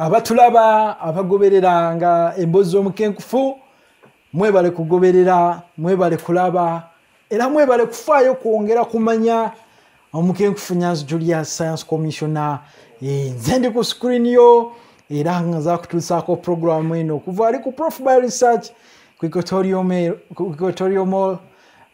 abatulaba abagobereranga embozi omukenkufu mwebale kugoberera mwebale kulaba era mwebale kufaayo kwongera kumanya omukenkufu Nyanzi Julius Science Commissioner nze ndi ku screen yo era ngaza kutusaako program eno kuva ali ku Prof by Research ku Equatorial Mall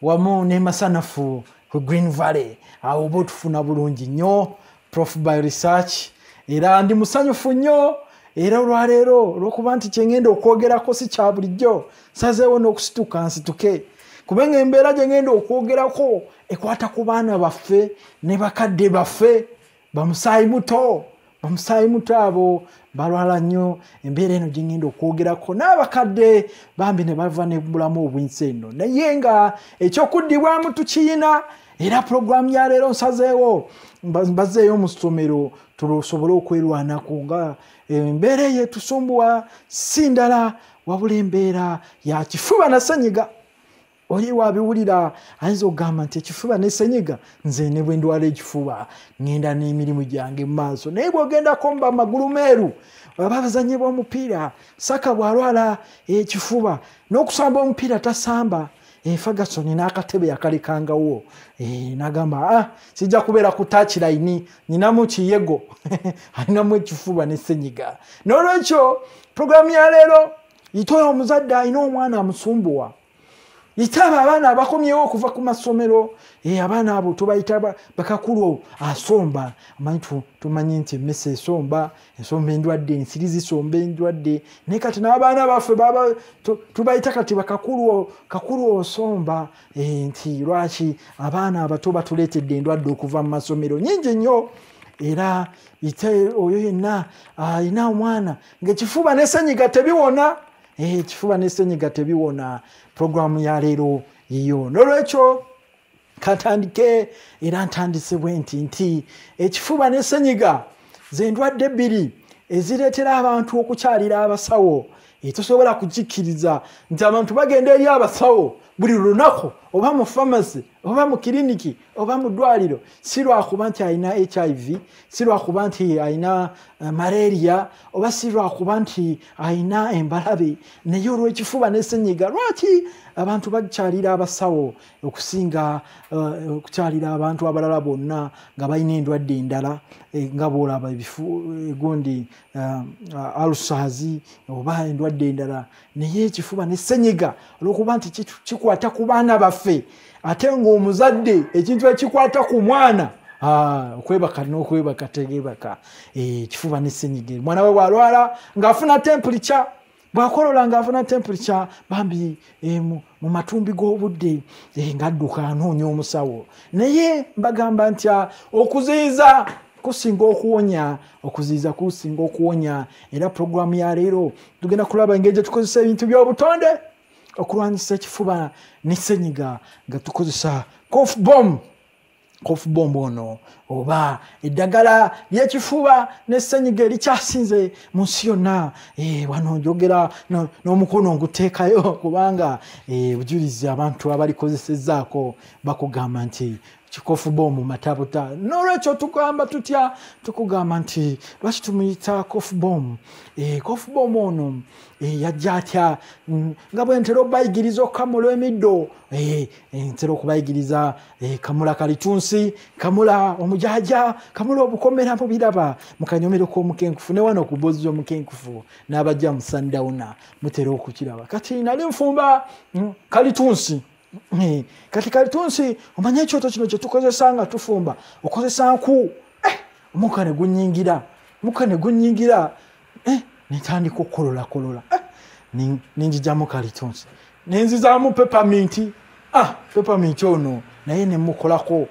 wamu ne Masanafu ku Green Valley awo botufuna bulungi nnyo Prof by Research era ndi musanyufu nnyo era olwaleero olwokuba nti kyengenda okwogerako si kya bulijjo sazeewo n'okusituka nsituke kubenga embeera gye ngenda okwogerako ekwata ku baana baffe ne bakadde baffe bamusaayi muto abo balwala nnyo embeera eno gye ngenda okwogerako n'abakadde bambi ne bava ne bulamu obwinsi eno naye nga ekyokuddibwamu tukiyina era programu ya leero nsazeewo mbazeeyo mu ssomero tusobole okwerwanako nga embeera yetusumbuwa si ndala wabula embeera ya kifuba na ssenyiga oli wabiwulira ayinza okugamba nti ekifuba ne ssenyiga nze ne bwe ndwala ekifuba ngenda n'emirimu gyange mu maaso naye bw'ogendako mba magulu meeru abazannyi b'omupiira Saka bw'alwala ekifuba n'okusamba omupiira tasamba Ferguson n'akatebe yakalekangawo n'agamba sijja kubeera ku touchline ninamu kiyego alinamu ekifuba ne ssenyiga n'olwekyo programu ya leero yitoyo omuzadde alina omwana amusumbuwa yitaba abaana abakomyewo okuva ku masomero abaana abo tubayita bakakulu asomba tumanyi nti emmese esomba endwadde ensiri zisomba endwadde naye kati n'abaana baffe tubayita kati kakulu osomba nti lwaki abaana abato batuleetedde endwadde okuva mu masomero nyingi nnyo era oyo yenna alina omwana ng'ekifuba n'essenyiga tebiwona ekifuba n'essenyiga tebiwona programu ya leero yiyo n'olwekyo katandike era ntandise bwe nti ekifuba n'essenyiga ze ndwadde bbiri ezireetera abantu okukyalira abasawo tosobola kukikkiriza nti abantu bagenda eri abasawo buli lunaku oba mu famasi oba mu kiriniki oba mu ddwaliro si lwakuba nti alina HIV si lwakuba nti alina malaria oba si lwakuba nti alina embalabe naye olw'ekifuba n'essenyiga lwaki abantu bakyalira abasawo okusinga okukyalira abantu abalala bonna nga balina endwadde endala nga bw'olaba gundi ulcers oba endwadde endala naye ekifuba n'essenyiga olw'okuba nti kikwata ku baana baffe ate ng'omuzadde ekintu ekikwata ku mwana okwebaka n'okwebaka tegebaka ekifuba n'essenyiga mwana we bw'alwala ng'afuna temperature bw'akolola ng'afuna temperature bambi mu matumbi g'obudde ng'adduka anoonya omusawo naye mbagamba nti okuziyiza kusinga okuwonya era programu ya leero tugenda kulaba engeri gye tukozesa ebintu by'obutonde okulwanyisa ekifuba n'essenyiga nga tukozesa cough bomb ono oba eddagala ly'ekifuba n'essenyiga erikyasinze mu nsi yonna wano njogera n'omukono nguteekayo kubanga bujulizi abantu abalikozesezzaako bakugamba nti kikofu bomu matabuta n'olwekyo tugamba tutya tukugamba nti lwaki tumuyita cough bomb ono yajja atya nga bwe ntera obayigiriza okukamula emiddo ntera okubayigiriza kamula kalitunsi kamula omujaja kamula obukomera mu biraba mu kanyomero k'omukenkufu ne wano ku boozi z'omukenkufu n'abajja mu Sundowner mutera okukiraba kati nali nfumba kalitunsi kati kalitunsi omanye ekyoto kino kye tukozesa nga tufumba okozesa nku omuka ne gunnyingira netandika okukolola ninjijamu kalitunsi nenzizaamu peppermint ono naye nemukolako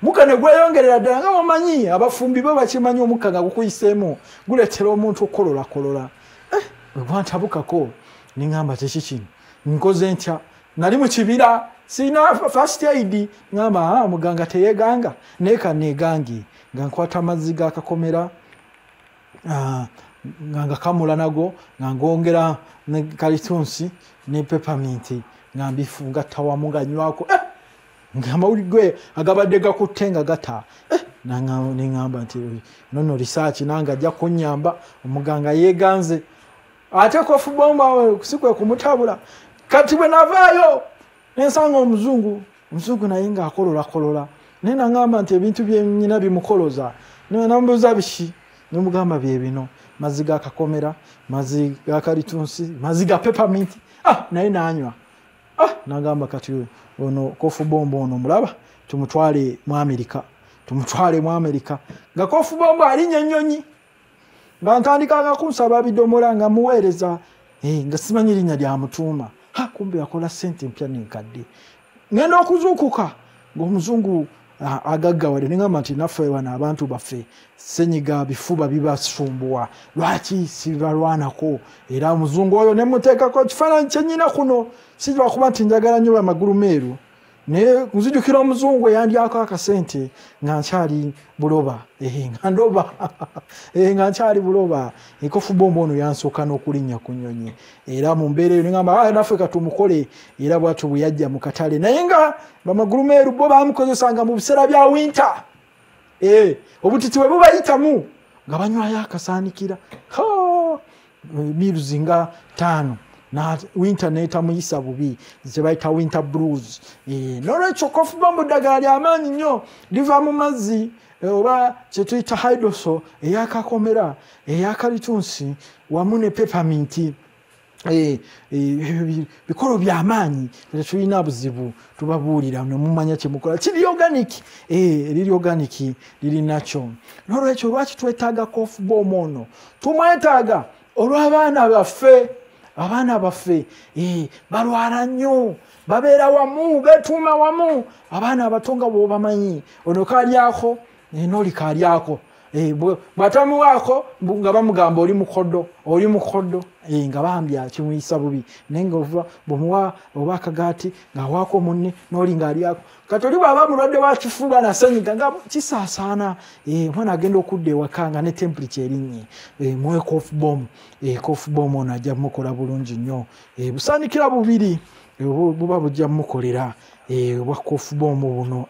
muka ne gweyongerera ddala nga bamanyi abafumbi bo bakimanyi omukka nga gukuyiseemu guleetera omuntu okukololakolola bwe gwantabukako niŋŋamba tekikino nkoze ntya nali mu kibira sina first aid ngamba muganga teyeganga neka negangi nga nkwata amazzi gakakomera nga kamula nago nga ngongera ne kalitunsi ne peppermint nga mbifunga tawamu nga nywako nga mawuligwe agabadde gakutte nga gata nengamba nti nono research nanga ajja kunyamba omuganga yeganze ate cough bomb kusikwe kumutabula kati bwe navaayo nensanga omuzungu naye nga akolola nena ngamba nti ebintu byenyina bimukoloza nambuuza bishi nemugamba bye bino mazzi ga kakomera mazzi ga kalitunsi mazzi ga peppermint naye nanywa nagamba kati ono cough bomb ono mulaba tumutwale mu America nga cough bomb alinya ennyonyi nga ntandika kunsaba bidomola nga muweereza nga simanyi linnya lya mutuuma kumbe akola sente mpya nenkadde ngenda okuzuukuka ng'omuzungu agaggawale nengamba nti naffe wano abantu baffe senyiga bifuba bibasumbuwa lwaki sibalwanako era omuzungu oyo nemuteekako ekifaananyi kyenyina kuno sijwa kuba nti njagala nnyo amagulu meeru naye nzijukira omuzungu eyandyako akasente nga nkyali buloba nga ndoba nga nkyali buloba cough bomb ono yansooka n'okulinnya ku nnyonyi era mu mbeera eyo nengamba naffe katumukole era bwatyo bwe yajja mu katale naye nga bamagulu meeru bo bamukozesanga mu biseera bya winter obutiti bwe bubayitamu nga banywayo akasaanikira miruzi nga 5 na winter neta muyisa bubi zebaita winter blues nolwekyo cough bomb ddagala ly'amaanyi nnyo liva mu mazzi oba kyetuyita hydrosol eyakakomera eyakalitunsi wamu ne peppermint bikolo by'amaanyi tetulina buzibu tubabuulira nemumanya kyemukola kiri organic eriri organic liri nakyo nolwekyo lwaki twetaaga cough bomb ono tumwetaaga olw'abaana baffe balwala nnyo babeera wamu betuuma wamu abaana abato nga bw'obamanyi ono kaalyako noli kaalyako bwatamuwaako nga bamugamba oli mukoddo nga bambya kimuyisa bubi naye nga bwemuwa oba akagaati ng'awaako munne noli ng'alyako kati oli bw'aba mulwadde wa kifuba na senyiga nga kisaasaana omwana agenda okudda ewaka nga ne temperature erinnye muwe cough bomb ono ajja mukola bulungi nnyo busaanikira bubiri buba bujja mukolera obwa cough bomb buno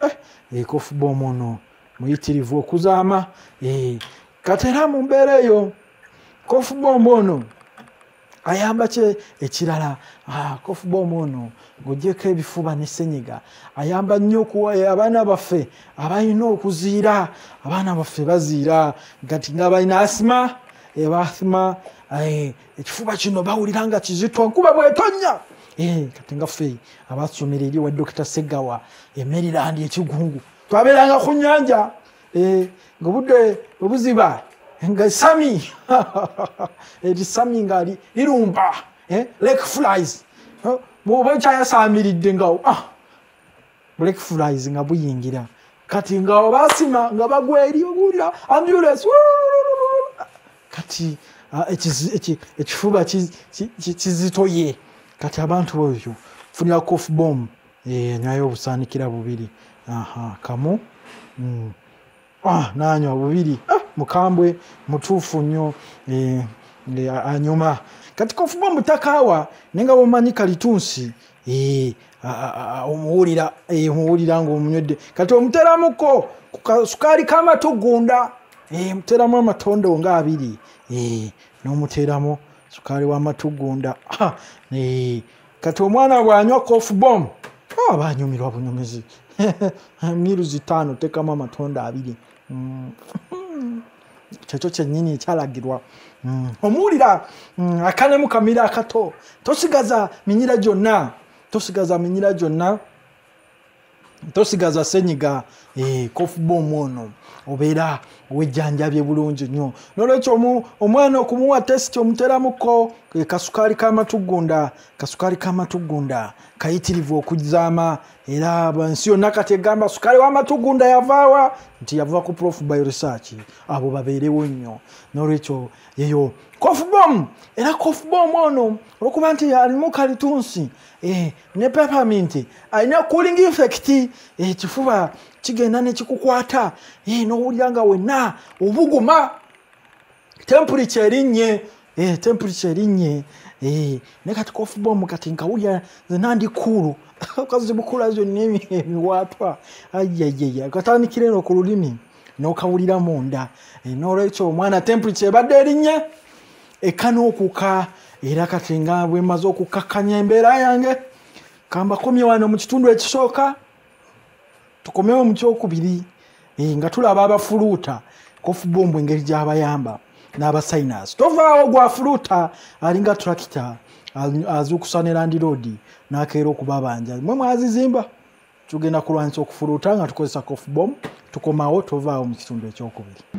cough bomb ono muyitirivu okuzaama kati era mu mbeera eyo cough bomb ono ayamba ekirala cough bomb ono ng'oggyeko ebifuba ne senyiga ayamba nnyo abaana baffe abalina okuziira abaana baffe baziira kati nga balina asima ekifuba kino bawulira nga kizito nkuba bwetonya kati nga ffe abasomera eri wa Dr. Segawa Maryland ekigungu twabeeranga ku nnyanja ng'obudde obuziba nga sami erisami nga lirumba lake flies bw'oba kyayasaamiridde nga lake flies nga buyingira kati nga basima nga bagwa eri obuulira ambulance kati ekifuba kizitoye kati abantu oyo funira cough bomb nayo obusaanikira bubiri kamu nanywa bubiri mukambwe mutuufu nnyo anyuma kati cough bomb takaawa nenga bomanyi kalitunsi omuwulira ng'omunywedde kati omuteramuko sukaali k'amatugunda muteramu amatondo nga 2 n'omuteramu sukaali w'amatugunda kati omwana bw'anywa cough bomb banyumirwa bunyumizi miruzi 5 tekamu amatondo 2 kyekyo kyennyini ekyalagirwa omuwulira akanemu kamira akato tosigaza minyira gyonna tosigaza senyiga cough bomb ono obeera owejjanjabye bulungi nnyo nolwekyo omwana okumuwa test omuteramuko kasukaali k'amatugunda kayitirivu okuzaama era nsi yonna kati egamba sukaali w'amatugunda yavaawa nti yava ku Prof Bioresearch abo babeerewo nnyo nolwekyo yeyo cough bomb era cough bomb ono olwokuba nti alimu kalitunsi ne peppermint alina cooling effect ekifuba kigenda ne kikukwata n'owulira nga wenna obuguma temperature erinnye ne kati cough bomb kati nkawulira zena ndi kulu okazi bukula zonna emiwaatwa katandikira eno ku lulimi n'okawulira munda n'olwekyo omwana temperature ebadde erinnya ekka n'okuka era kati nga bwe maze okukakkanya embeera yange kambakomye wano mu kitundu ekisooka tukomewo mu kyokubiri nga tulaba abafuluuta kofubombu engeri gy'abayamba n'abasainas tovaawo gwafuluuta alinga turakita azuukusa ne Land Road n'akeera okubabanja mwe mwazizimba tugenda kulwanyisa okufuluuta nga tukozesa kofubombu tukomawo tovaawo mu kitundu ekyokubiri